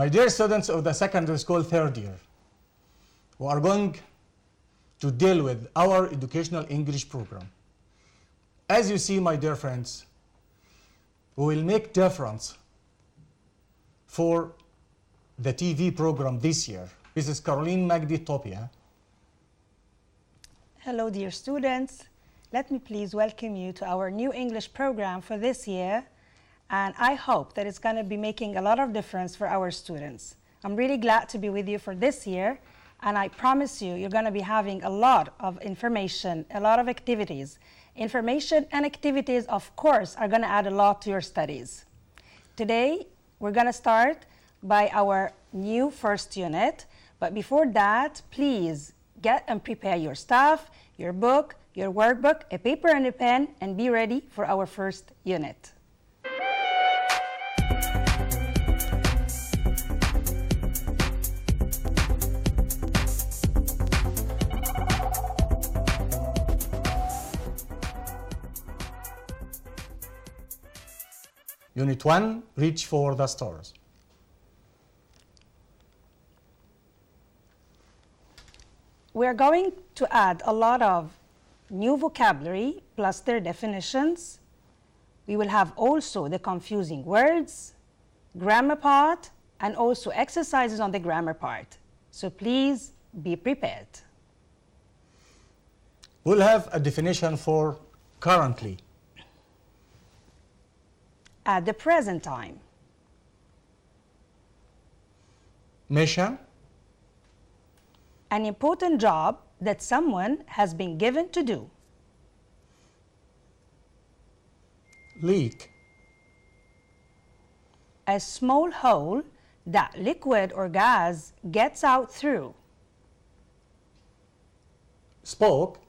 My dear students of the secondary school third year, we are going to deal with our educational English program. As you see, my dear friends, we will make difference for the TV program this year. This is Károlين Magdi طوبيا. Hello, dear students. Let me please welcome you to our new English program for this year. And I hope that it's going to be making a lot of difference for our students. I'm really glad to be with you for this year. And I promise you, you're going to be having a lot of information, a lot of activities. Information and activities, of course, are going to add a lot to your studies. Today, we're going to start by our new first unit. But before that, please get and prepare your stuff, your book, your workbook, a paper and a pen, and be ready for our first unit. Unit 1, reach for the stars. We're going to add a lot of new vocabulary plus their definitions. We will have also the confusing words, grammar part, and also exercises on the grammar part. So please be prepared. We'll have a definition for currently. At the present time. Mission. An important job that someone has been given to do. Leak. A small hole that liquid or gas gets out through. Spoke.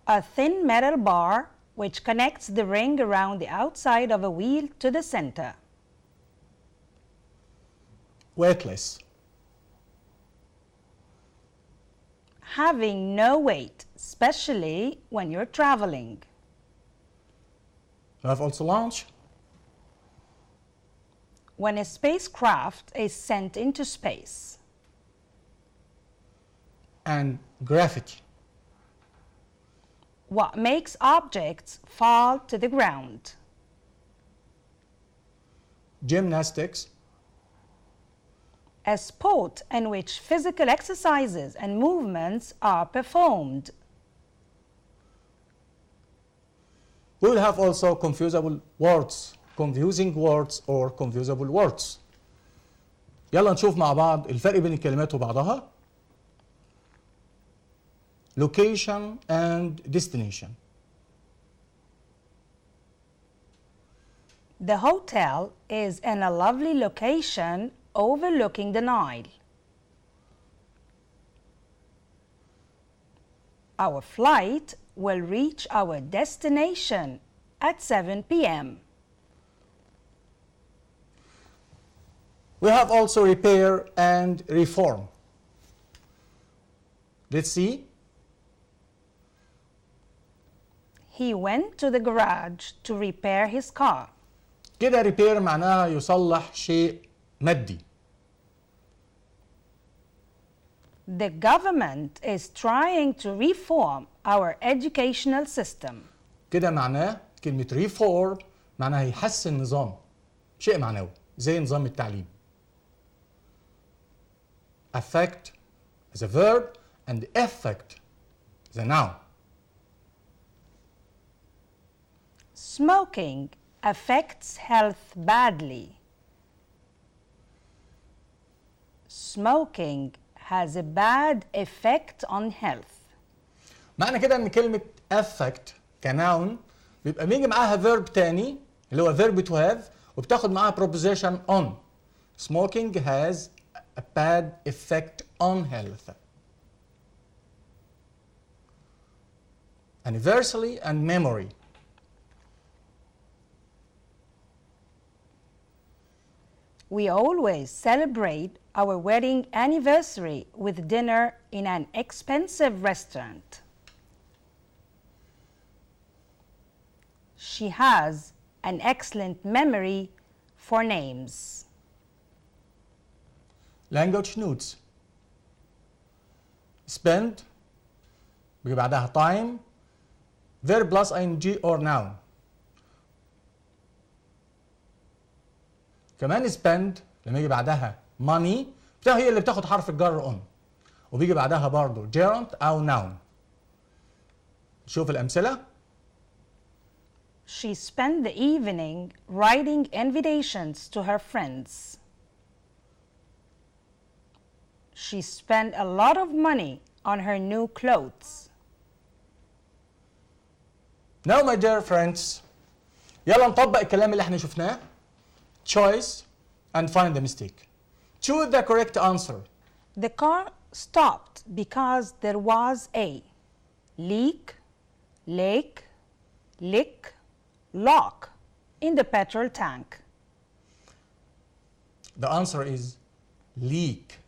A thin metal bar which connects the ring around the outside of a wheel to the center. Weightless. Having no weight, especially when you're traveling. We have also launch. When a spacecraft is sent into space. And gravity. What makes objects fall to the ground. Gymnastics. A sport in which physical exercises and movements are performed. We will have also confusing words or confusable words. يلا نشوف مع بعض الفرق بين الكلمات وبعضها. Location and destination. The hotel is in a lovely location overlooking the Nile. Our flight will reach our destination at 7 p.m. We have also repair and reform. Let's see. He went to the garage to repair his car. كده repair معناها يصلح شيء مادي. The government is trying to reform our educational system. كده معناه كلمة reform معناها يحسن نظام شيء معنوي زي نظام التعليم. Affect is a verb and effect is a noun. Smoking affects health badly. Smoking has a bad effect on health. معنى كده ان كلمة affect كناون بيبقى بيجي معاها verb تاني اللي هو verb to have وبتاخد معاها preposition on. Smoking has a bad effect on health. Anniversary and memory. We always celebrate our wedding anniversary with dinner in an expensive restaurant. She has an excellent memory for names. language notes. spend بيجي بعدها time verb plus ing or noun. كمان spend لما يجي بعدها money هي اللي بتاخد حرف الجر on وبيجي بعدها برضه gerund أو noun. شوف الأمثلة. She spent the evening writing invitations to her friends. She spent a lot of money on her new clothes. Now my dear friends, يلا نطبق الكلام اللي احنا شفناه. Choice and find the mistake. Choose the correct answer. The car stopped because there was a leak, lake, lick, lock in the petrol tank. The answer is leak.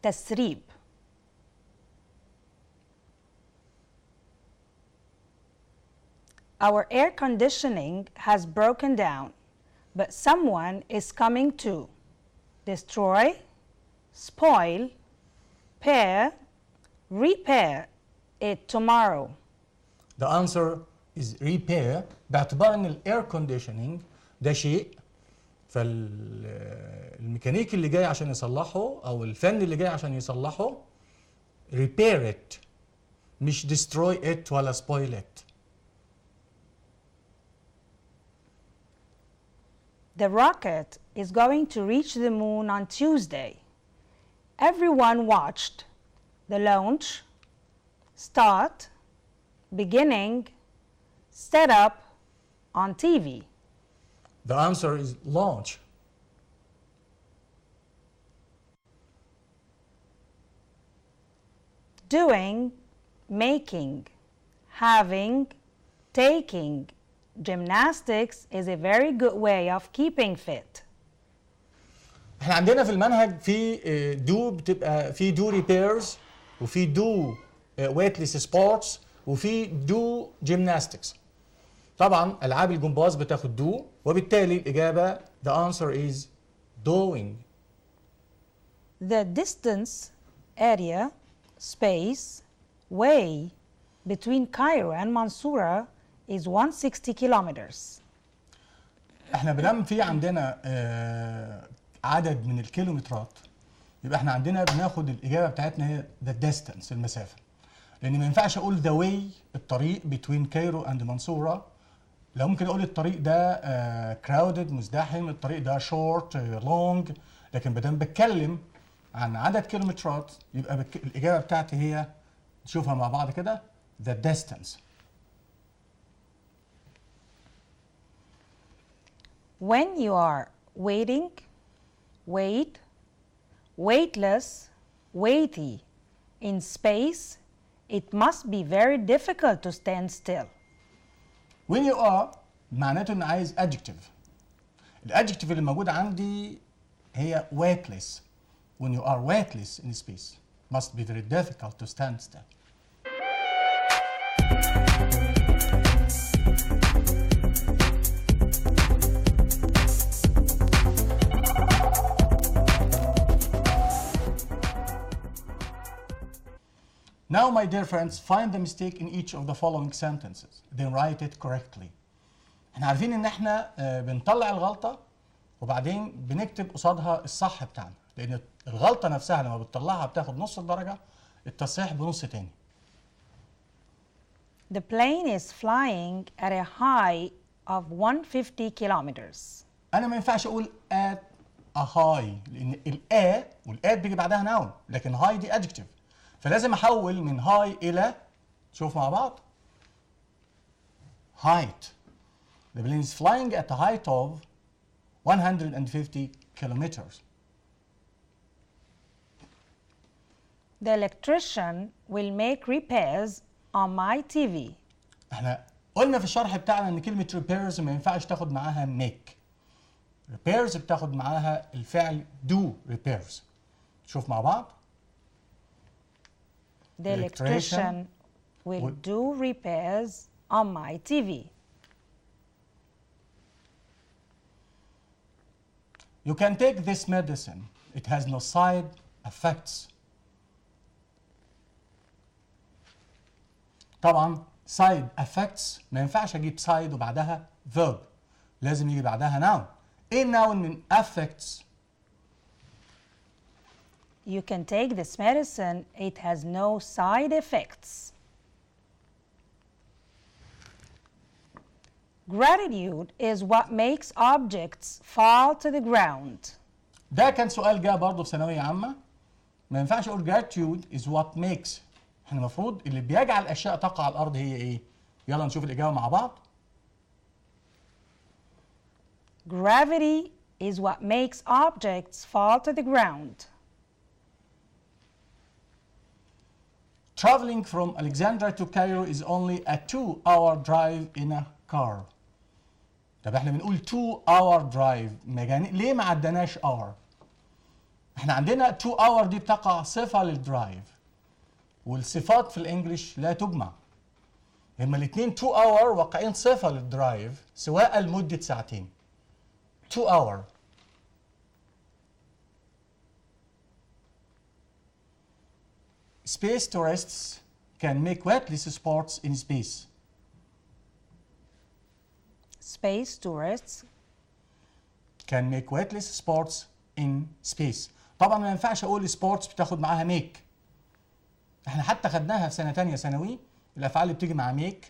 تسريب. Our air conditioning has broken down, but someone is coming to destroy, spoil, repair it tomorrow. The answer is repair باعتبار ان الاير كونديشننج ده شيء فالميكانيكي اللي جاي عشان يصلحه او الفني اللي جاي عشان يصلحه repair it مش destroy it ولا spoil it. The rocket is going to reach the moon on Tuesday. Everyone watched the launch, start, beginning, set up on TV. The answer is launch. Doing, making, having, taking gymnastics is a very good way of keeping fit. احنا عندنا في المنهج في دو بتبقى في دو ريبيرز وفي دو ويتلس سبورتس وفي دو جيمناستكس. طبعا العاب الجمباز بتاخد دو وبالتالي الاجابه the answer is doing. The distance, area, space, way between Cairo and Mansoura is 160 kilometers. احنا بنعمل في عندنا عدد من الكيلومترات يبقى احنا عندنا بناخد الاجابه بتاعتنا هي the distance المسافه لان ما ينفعش اقول the way الطريق between كايرو and منصوره. لو ممكن اقول الطريق ده crowded مزدحم الطريق ده short long لكن بدل بتكلم عن عدد كيلومترات يبقى الاجابه بتاعتي هي نشوفها مع بعض كده the distance. When you are waiting, wait, weightless, weighty in space, it must be very difficult to stand still. When you are معناته ان عايز adjective. الادجكتيف اللي موجود عندي هي weightless. When you are weightless in space, must be very difficult to stand still. Now, my dear friends, find the mistake in each of the following sentences, then write it correctly. احنا عارفين ان احنا بنطلع الغلطة وبعدين بنكتب قصادها الصح بتاعنا، لان الغلطة نفسها لما بتطلعها بتاخد نص الدرجة، التصحيح بنص تاني. The plane is flying at a high of 150 kilometers. أنا ما ينفعش أقول at a high لأن الA والآت بيجي بعدها noun، لكن high دي adjective. فلازم احول من هاي الى شوف مع بعض height. The plane is flying at a height of 150 kilometers. The electrician will make repairs on my TV. احنا قلنا في الشرح بتاعنا ان كلمة repairs ما ينفعش تاخد معاها make. repairs بتاخد معاها الفعل do repairs. شوف مع بعض. The electrician will do repairs on my TV. You can take this medicine it has no side effects. طبعا side effects ما ينفعش اجيب side وبعدها verb، لازم يجي بعدها noun. ايه noun من affects؟ You can take this medicine. It has no side effects. Gratitude is what makes objects fall to the ground. ده كان سؤال جاء برضه في ثانويه عامه. ما ينفعش اقول gratitude is what makes. احنا المفروض اللي بيجعل الاشياء تقع على الارض هي ايه؟ يلا نشوف الاجابه مع بعض. Gravity is what makes objects fall to the ground. Traveling from Alexandria to Cairo is only a 2-hour drive in a car. طب احنا بنقول 2-hour drive ليه ما عدناش hour؟ احنا عندنا 2-hour دي بتقع صفة للدرايف، والصفات في الانجليش لا تجمع. هما الاثنين 2-hour واقعين صفة للدرايف سواء لمدة ساعتين. 2-hour. Space tourists can make weightless sports in space. Space tourists can make weightless sports in space. طبعا ما ينفعش اقول sports بتاخد معاها make. احنا حتى خدناها في سنة تانية ثانوي، الافعال اللي بتيجي مع make.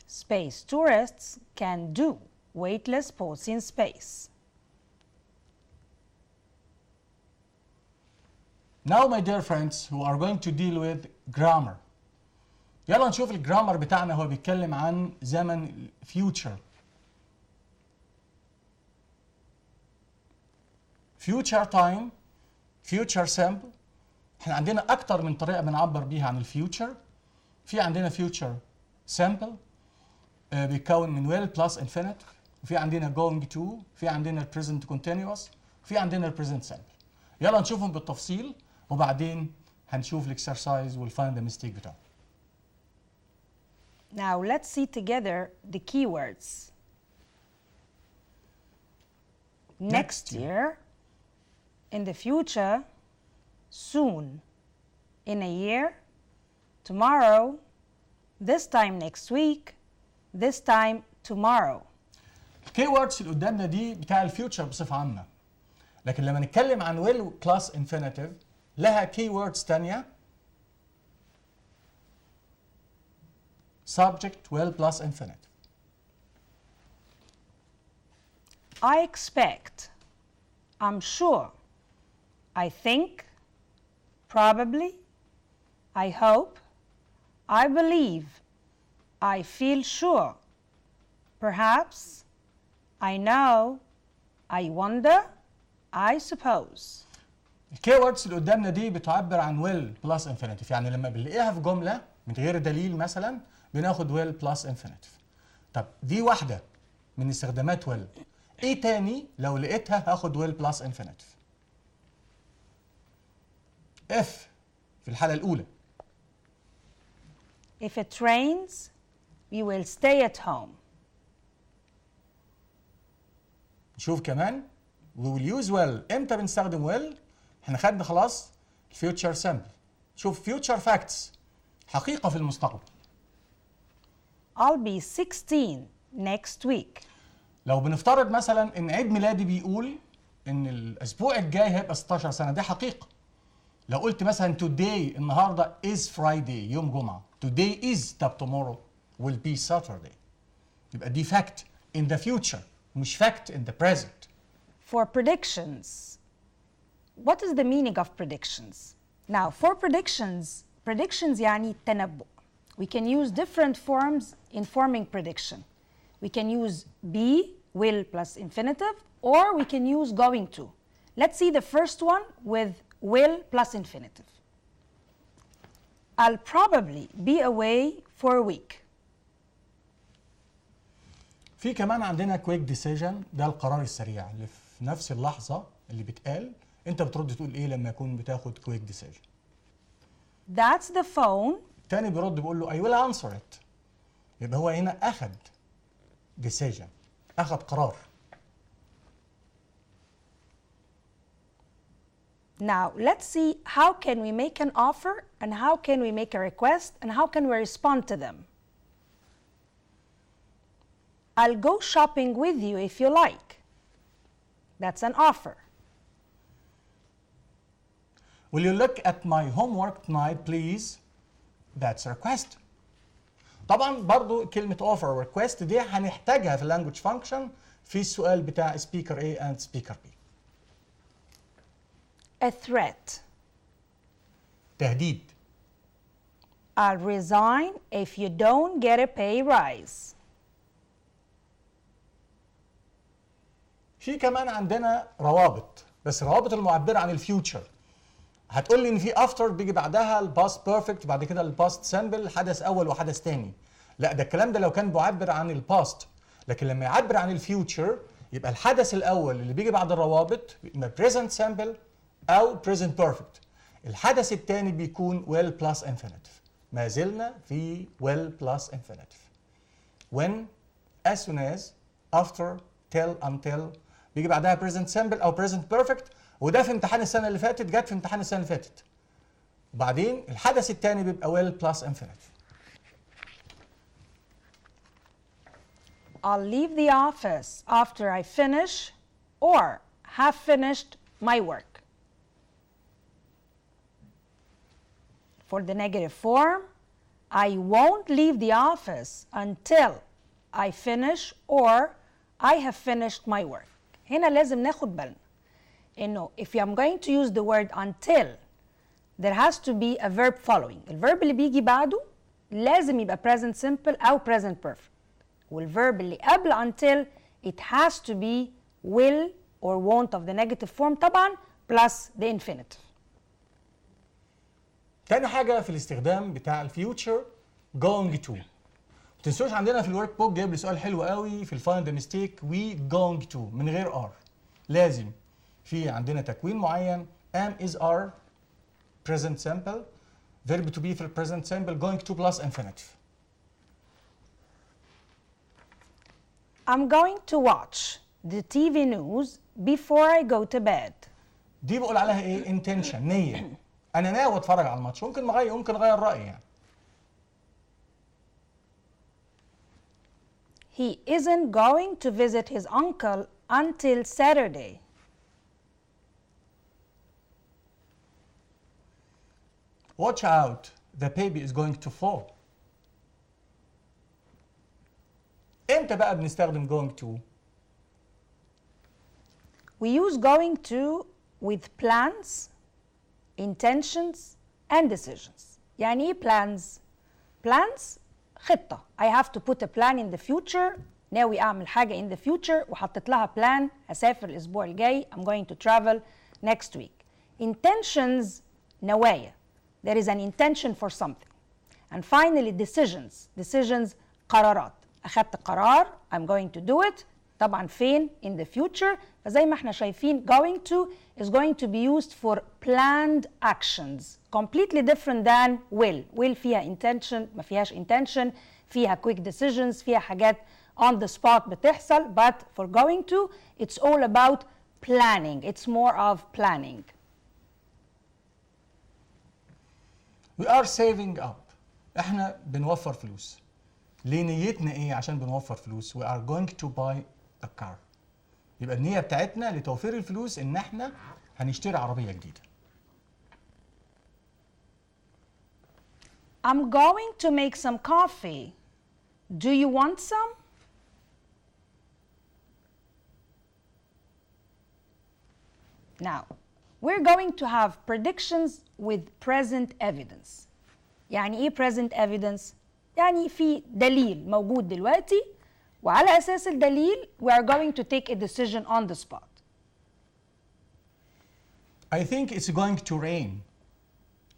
Space tourists can do weightless sports in space. Now my dear friends who are going to deal with grammar. يلا نشوف الجرامر بتاعنا هو بيتكلم عن زمن future. future time, future simple. احنا عندنا اكتر من طريقة بنعبر بيها عن الفيوتشر. في عندنا future simple بيتكون من will plus infinitive، وفي عندنا going to، في عندنا present continuous، وفي عندنا present simple. يلا نشوفهم بالتفصيل وبعدين هنشوف الاكسرسايز والفايند ذا ميستيك بتاعه. Now let's see together the keywords. Next year, in the future, soon, in a year, tomorrow, this time next week, this time tomorrow. الكيوردز اللي قدامنا دي بتاع الفيوتشر بصفة عامة. لكن لما نتكلم عن will plus infinitive لها keywords تانية. subject will plus infinitive. I expect, I'm sure, I think, probably, I hope, I believe, I feel sure, perhaps, I know, I wonder, I suppose. الكيوردز اللي قدامنا دي بتعبر عن will plus infinitive، يعني لما بنلاقيها في جملة من غير دليل مثلا بناخد will plus infinitive. طب دي واحدة من استخدامات will. ايه تاني لو لقيتها هاخد will plus infinitive؟ if في الحالة الأولى. If it rains, we will stay at home. نشوف كمان we will use will. امتى بنستخدم will؟ احنا خدنا خلاص future simple. شوف future facts حقيقة في المستقبل. I'll be 16 next week. لو بنفترض مثلا ان عيد ميلادي بيقول ان الاسبوع الجاي هيبقى 16 سنة، دي حقيقة. لو قلت مثلا today النهارده is Friday يوم جمعة، today is طب tomorrow will be Saturday. يبقى دي fact in the future مش fact in the present. For predictions, what is the meaning of predictions? Now, for predictions يعني تنبؤ. We can use different forms in forming prediction. We can use be, will plus infinitive, or we can use going to. Let's see the first one with will plus infinitive. I'll probably be away for a week. في كمان عندنا quick decision، ده القرار السريع اللي في نفس اللحظة اللي بتقال. انت بترد تقول ايه لما يكون بتاخد quick decision؟ That's the phone. التاني بيرد بيقول له I will answer it. يبقى هو هنا أخد decision، أخد قرار. Now, let's see how can we make an offer and how can we make a request and how can we respond to them. I'll go shopping with you if you like. That's an offer. Will you look at my homework tonight, please? That's a request. طبعا برضو كلمة offer و request دي هنحتاجها في language function في السؤال بتاع speaker A and speaker B. A threat. تهديد. I'll resign if you don't get a pay rise. في كمان عندنا روابط، بس الروابط المعبرة عن الفيوتشر. هتقول لي ان في after بيجي بعدها الباست بيرفكت وبعد كده الباست سامبل، حدث اول وحدث تاني. لا، ده الكلام ده لو كان بيعبر عن الباست، لكن لما يعبر عن الفيوتشر يبقى الحدث الاول اللي بيجي بعد الروابط اما present sample او present perfect. الحدث الثاني بيكون well plus infinitive. ما زلنا في well plus infinitive. When, as soon as, after, till, until بيجي بعدها present simple او present perfect، وده في امتحان السنه اللي فاتت، جت في امتحان السنه اللي فاتت. وبعدين الحدث الثاني بيبقى well plus infinitive. I'll leave the office after I finish or have finished my work. For the negative form, I won't leave the office until I finish or I have finished my work. هنا لازم ناخد بالنا إنه if I'm going to use the word until, there has to be a verb following. الverb اللي بيجي بعده لازم يبقى present simple أو present perfect. والverb اللي قبل until it has to be will or won't of the negative form طبعا plus the infinitive. تاني حاجة في الاستخدام بتاع الفيوتشر going to. متنسوش عندنا في الورك بوك جايب لي سؤال حلو قوي في الفايند ميستيك we going to من غير are. لازم في عندنا تكوين معين am is are present simple verb to be في present simple going to plus infinitive. I'm going to watch the TV news before I go to bed. دي بقول عليها ايه؟ intention، نية. أنا ناوي أتفرج على الماتش، ممكن أغير رأيي يعني. He isn't going to visit his uncle until Saturday. Watch out, the baby is going to fall. امتى بقى بنستخدم going to؟ We use going to with plans, intentions and decisions. يعني ايه plans؟ Plans خطة. I have to put a plan in the future. ناوي أعمل حاجة in the future وحطيت لها plan. هسافر الأسبوع الجاي. I'm going to travel next week. Intentions نوايا. There is an intention for something. And finally decisions. Decisions قرارات. أخدت قرار. I'm going to do it. طبعا فين؟ in the future. فزي ما احنا شايفين going to is going to be used for planned actions. Completely different than will. Will فيها intention ما فيهاش intention. فيها quick decisions. فيها حاجات on the spot بتحصل. But for going to it's all about planning. It's more of planning. We are saving up. احنا بنوفر فلوس. ليه نيتنا ايه عشان بنوفر فلوس؟ We are going to buy a car. يبقى النية بتاعتنا لتوفير الفلوس ان احنا هنشتري عربية جديدة. I'm going to make some coffee. Do you want some? Now, we're going to have predictions with present evidence. يعني ايه present evidence؟ يعني في دليل موجود دلوقتي وعلى أساس الدليل we are going to take a decision on the spot. I think it's going to rain.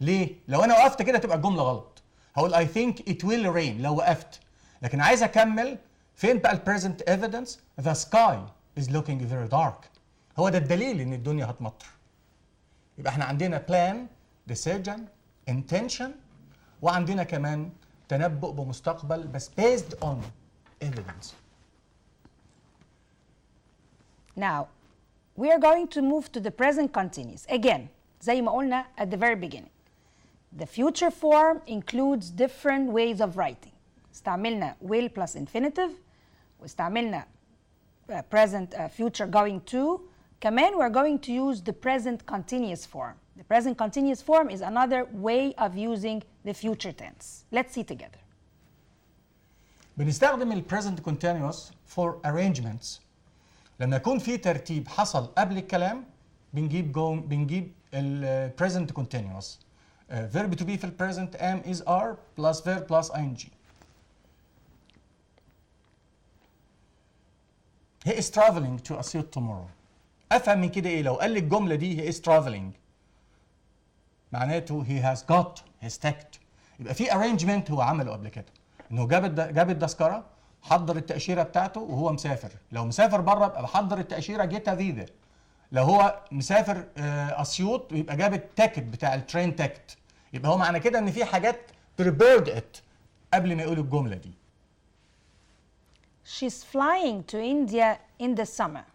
ليه؟ لو أنا وقفت كده تبقى الجملة غلط. هقول I think it will rain لو وقفت. لكن عايز أكمل فين بقى present evidence؟ The sky is looking very dark. هو ده الدليل إن الدنيا هتمطر. يبقى احنا عندنا plan, decision, intention وعندنا كمان تنبؤ بمستقبل بس based on evidence. Now, we are going to move to the present continuous. Again, زي ما قلنا at the very beginning. The future form includes different ways of writing. استعملنا will plus infinitive واستعملنا present future going to. كمان we're going to use the present continuous form. The present continuous form is another way of using the future tense. Let's see together. بنستخدم ال present continuous for arrangements. لما يكون في ترتيب حصل قبل الكلام بنجيب ال present continuous. Verb to be في ال present am is are plus verb plus ing. He is traveling to Asyut tomorrow. افهم من كده ايه؟ لو قال لي الجمله دي he is traveling معناته he has got his ticket. يبقى في arrangement هو عمله قبل كده، انه جاب التذكره، حضر التاشيره بتاعته وهو مسافر. لو مسافر بره يبقى بحضر التاشيره جيتا فيزا. لو هو مسافر اسيوط يبقى جاب التيكت بتاع الترين تيكت. يبقى هو معنى كده ان في حاجات prepared it قبل ما يقول الجمله دي. She's flying to India in the summer.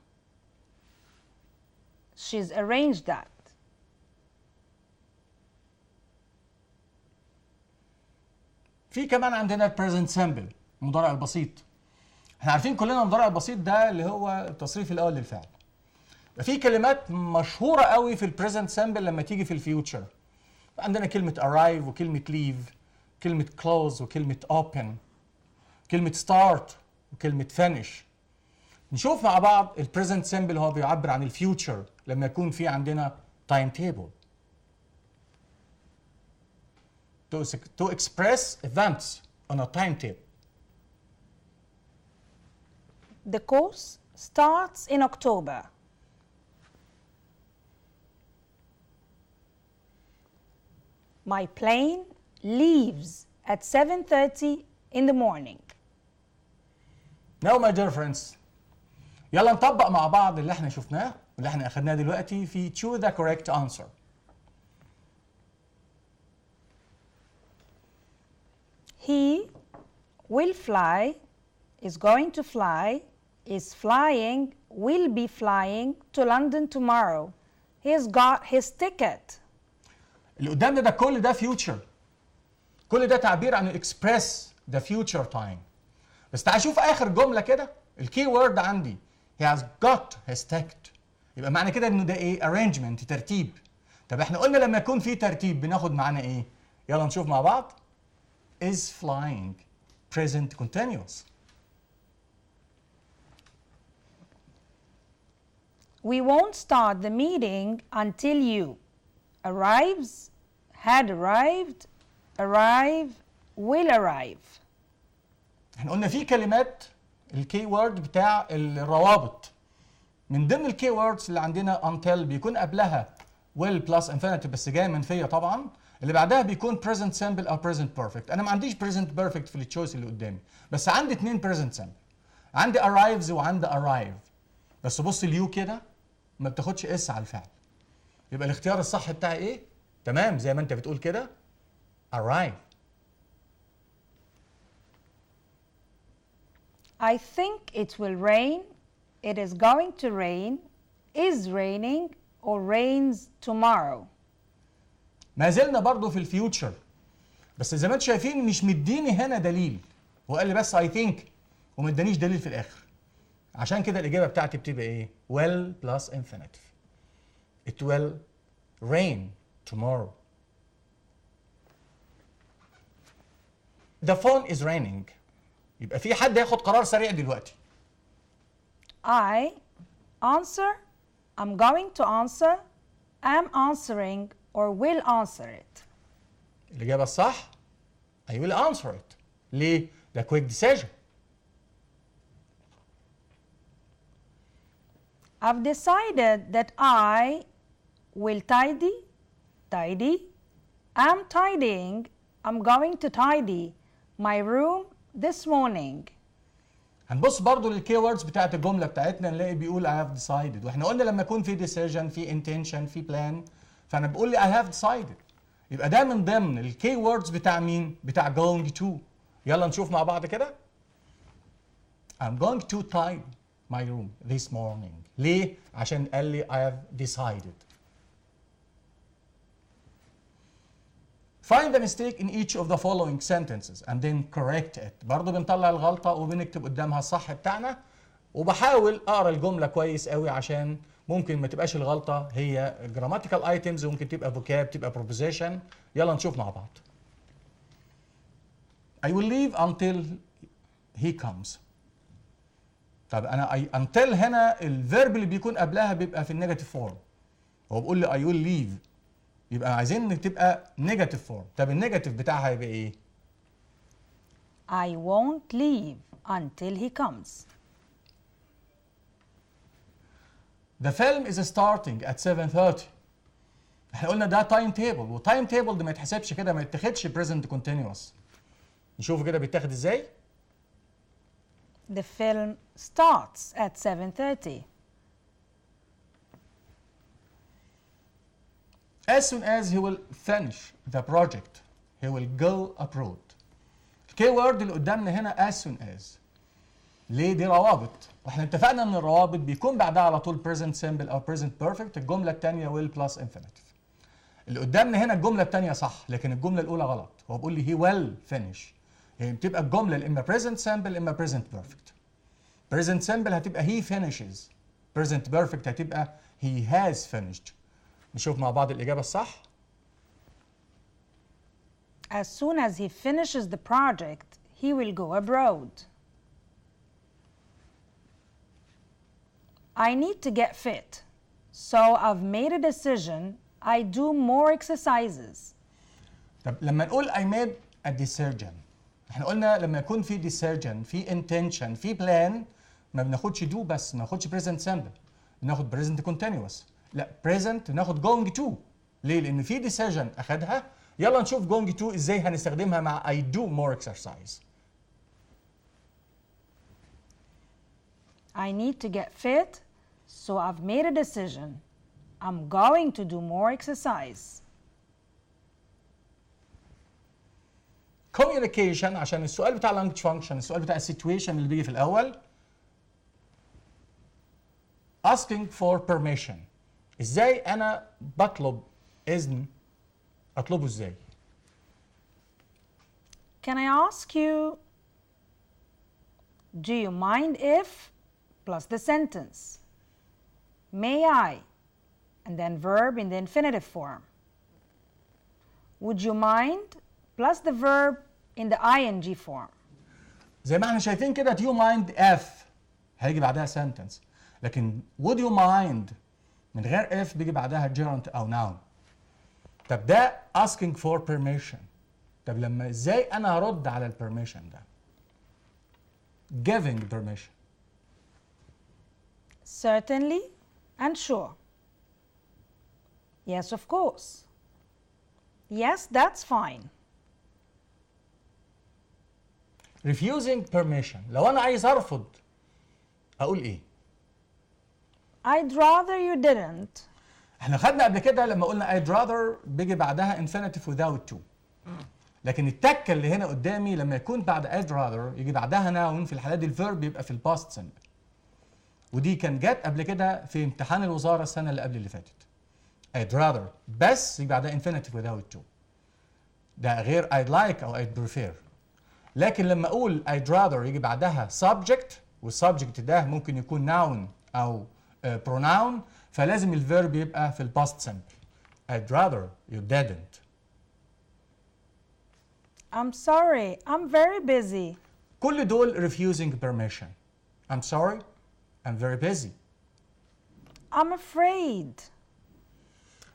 She's arranged that. في كمان عندنا البريزنت سامبل، المضارع البسيط. احنا عارفين كلنا المضارع البسيط ده اللي هو التصريف الاول للفعل. في كلمات مشهوره قوي في البريزنت سامبل لما تيجي في الفيوتشر. عندنا كلمه arrive وكلمه leave، كلمه close وكلمه open، كلمه start وكلمه finish. نشوف مع بعض البريزنت سامبل هو بيعبر عن الفيوتشر لما يكون في عندنا تايم تيبل. To express events on a timetable. The course starts in October. My plane leaves at 7:30 in the morning. Now my dear friends، يلا نطبق مع بعض اللي احنا شفناه واللي احنا اخدناه دلوقتي في choose the correct answer. He will fly, is going to fly, is flying, will be flying to London tomorrow. He's got his ticket. اللي قدامنا ده كل ده future. كل ده تعبير عن express the future time. بس تعال شوف اخر جمله كده، الكي وورد عندي he has got his ticket. يبقى معنى كده انه ده ايه؟ arrangement، ترتيب. طب احنا قلنا لما يكون في ترتيب بناخد معانا ايه؟ يلا نشوف مع بعض. is flying present continuous. We won't start the meeting until you arrives, had arrived, arrive, will arrive. احنا قلنا في كلمات الكي وورد بتاع الروابط. من ضمن الكي ووردز اللي عندنا until بيكون قبلها will plus infinitive بس جايه منفيه طبعا. اللي بعدها بيكون present simple او present perfect. انا ما عنديش present perfect في التشويس اللي قدامي، بس عندي اتنين present simple. عندي arrives وعندي arrive. بس بص اليو كده ما بتاخدش اس على الفعل. يبقى الاختيار الصح بتاعي ايه؟ تمام زي ما انت بتقول كده arrive. I think it will rain, it is going to rain, is raining, or rains tomorrow. ما زلنا برضو في الفيوتشر، بس زي ما انتم شايفين مش مديني هنا دليل. هو قال لي بس I think وما ادانيش دليل في الاخر. عشان كده الاجابه بتاعتي بتبقى ايه؟ will plus infinitive. It will rain tomorrow. The phone is raining. يبقى في حد ياخد قرار سريع دلوقتي. I answer, I'm going to answer, am answering, or will answer it. الإجابة الصح I will answer it. ليه؟ ده quick decision. I've decided that I will tidy, am tidying, I'm going to tidy my room this morning. هنبص برضو للكي ووردز بتاعت الجملة بتاعتنا نلاقي بيقول I have decided، واحنا قلنا لما يكون في decision في intention في plan فأنا بقول لي I have decided. يبقى ده من ضمن الكي ووردز بتاع مين؟ بتاع going to. يلا نشوف مع بعض كده. I'm going to tidy my room this morning. ليه؟ عشان قال لي I have decided. Find the mistake in each of the following sentences and then correct it. برضه بنطلع الغلطة وبنكتب قدامها الصح بتاعنا، وبحاول اقرا الجملة كويس قوي عشان ممكن ما تبقاش الغلطة هي grammatical items وممكن تبقى vocab تبقى preposition. يلا نشوف مع بعض. I will leave until he comes. طب انا until هنا الفيرب اللي بيكون قبلها بيبقى في النيجاتيف فورم. هو بيقول لي I will leave، يبقى عايزين تبقى نيجاتيف فورم. طب النيجاتيف بتاعها هيبقى ايه؟ I won't leave until he comes. The film is starting at 7:30. احنا قلنا ده تايم تيبل، والتايم تيبل ده ما يتحسبش كده، ما يتاخدش present continuous. نشوفه كده بيتاخد ازاي؟ The film starts at 7:30. As soon as he will finish the project, he will go abroad. الكي وورد اللي قدامنا هنا as soon as. ليه؟ دي روابط، واحنا اتفقنا ان الروابط بيكون بعدها على طول present simple او present perfect. الجمله الثانيه will plus infinitive. اللي قدامنا هنا الجمله الثانيه صح، لكن الجمله الاولى غلط. هو بيقول لي he will finish، يعني بتبقى الجمله يا اما present simple اما present perfect. present simple هتبقى he finishes، present perfect هتبقى he has finished. نشوف مع بعض الإجابة الصح. As soon as he finishes the project, he will go abroad. I need to get fit, so I've made a decision I do more exercises. طب لما نقول I made a decision، احنا قلنا لما يكون في decision في intention في plan ما بناخدش do بس، ما بناخدش present simple، بناخد present continuous. لا present ناخد going to. ليه؟ لأن في decision أخدها. يلا نشوف going to إزاي هنستخدمها مع I do more exercise. I need to get fit, so I've made a decision. I'm going to do more exercise. communication عشان السؤال بتاع language function، السؤال بتاع situation اللي بيجي في الأول. asking for permission. ازاي انا بطلب اذن؟ اطلبه ازاي؟ Can I ask you, do you mind if plus the sentence? May I? And then verb in the infinitive form. Would you mind plus the verb in the ing form. زي ما احنا شايفين كده do you mind if هيجي بعدها sentence، لكن would you mind من غير if بيجي بعدها gerund او noun. طب ده asking for permission. طب لما ازاي انا هرد على البرميشن ده؟ giving permission. Certainly and sure. Yes, of course. Yes, that's fine. refusing permission. لو انا عايز ارفض اقول ايه؟ I'd rather you didn't. احنا خدنا قبل كده لما قلنا I'd rather بيجي بعدها infinitive without to. لكن التكه اللي هنا قدامي لما يكون بعد I'd rather يجي بعدها noun، في الحالات دي الفيرب يبقى في الباست simple. ودي كان جت قبل كده في امتحان الوزاره السنه اللي قبل اللي فاتت. I'd rather بس يجي بعدها infinitive without to. ده غير I'd like او I'd prefer. لكن لما اقول I'd rather يجي بعدها subject، والسبجكت ده ممكن يكون noun او pronoun، فلازم الفيرب يبقى في الباست simple. I'd rather you didn't. I'm sorry, I'm very busy. كل دول refusing permission. I'm sorry, I'm very busy. I'm afraid.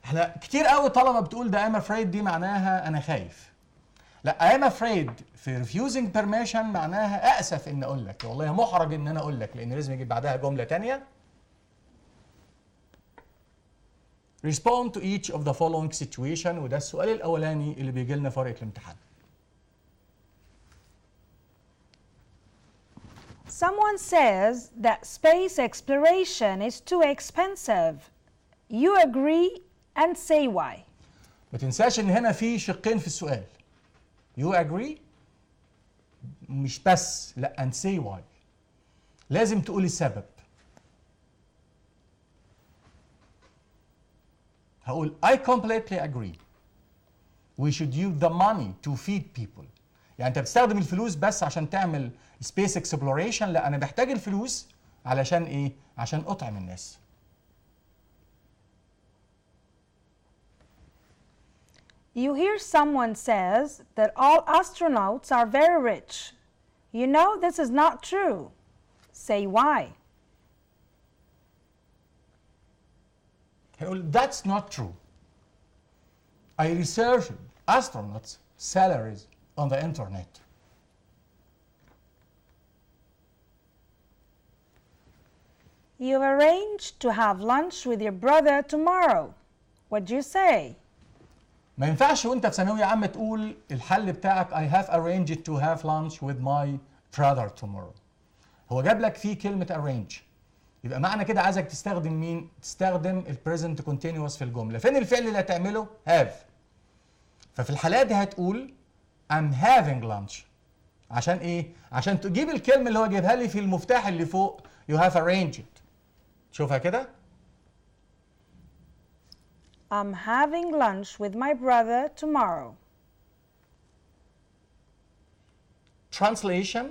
احنا كتير قوي طالما بتقول ده I'm afraid دي معناها انا خايف. لا I'm afraid في refusing permission معناها أأسف إن أقول لك، والله محرج إن أنا أقول لك، لأن لازم يجي بعدها جملة تانية. Respond to each of the following situation، وده السؤال الأولاني اللي بيجي لنا في ورقة الامتحان. Someone says that space exploration is too expensive. You agree and say why. ما تنساش إن هنا في شقين في السؤال. You agree؟ مش بس، لا and say why. لازم تقولي السبب. هقول I completely agree. we should use the money to feed people. يعني انت بتستخدم الفلوس بس عشان تعمل space exploration. لا، انا بحتاج الفلوس علشان ايه؟ عشان اطعم الناس. You hear someone says that all astronauts are very rich. You know this is not true. Say why. هيقول that's not true. I researched astronauts' salaries on the internet. You've arranged to have lunch with your brother tomorrow. What do you say? ما ينفعش وانت في ثانويه عامه تقول الحل بتاعك I have arranged to have lunch with my brother tomorrow. هو جاب لك فيه كلمه arrange. يبقى معنى كده عايزك تستخدم مين؟ تستخدم البريزنت كونتينوس في الجمله. فين الفعل اللي هتعمله؟ have. ففي الحالة دي هتقول I'm having lunch. عشان ايه؟ عشان تجيب الكلمة اللي هو جايبها لي في المفتاح اللي فوق you have arranged. شوفها كده. I'm having lunch with my brother tomorrow. Translation.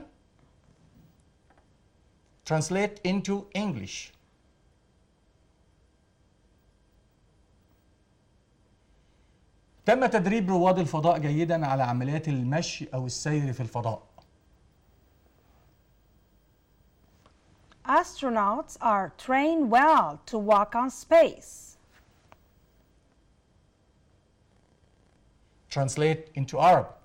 Translate into English. تم تدريب رواد الفضاء جيدا على عمليات المشي أو السير في الفضاء. Astronauts are trained well to walk on space. Translate into Arabic.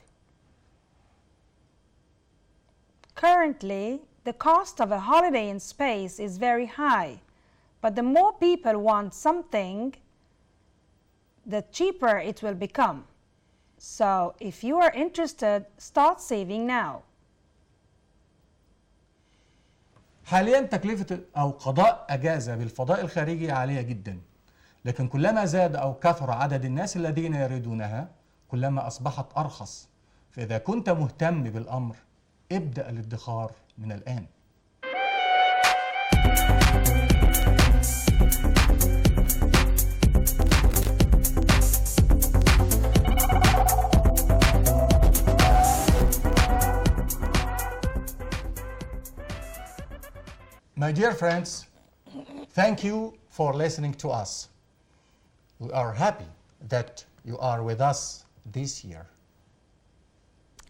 Currently, the cost of a holiday in space is very high, but the more people want something, the cheaper it will become. So, if you are interested, start saving now. حاليا تكلفة أو قضاء أجازة بالفضاء الخارجي عالية جدا، لكن كلما زاد أو كثر عدد الناس الذين يريدونها كلما أصبحت أرخص. فإذا كنت مهتم بالأمر ابدأ الادخار من الآن. My dear friends, thank you for listening to us. We are happy that you are with us this year.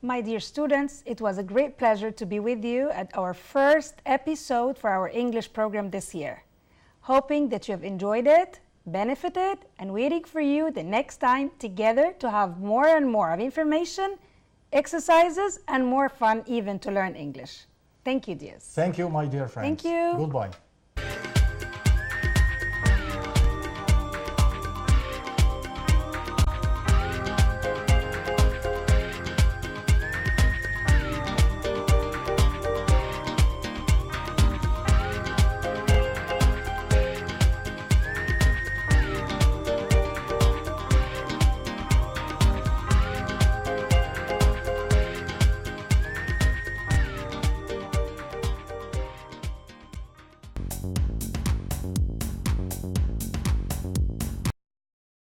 My dear students, it was a great pleasure to be with you at our first episode for our English program this year. Hoping that you have enjoyed it, benefited, and waiting for you the next time together to have more and more of information, exercises, and more fun even to learn English. Thank you, dears. Thank you, my dear friends. Thank you. Goodbye.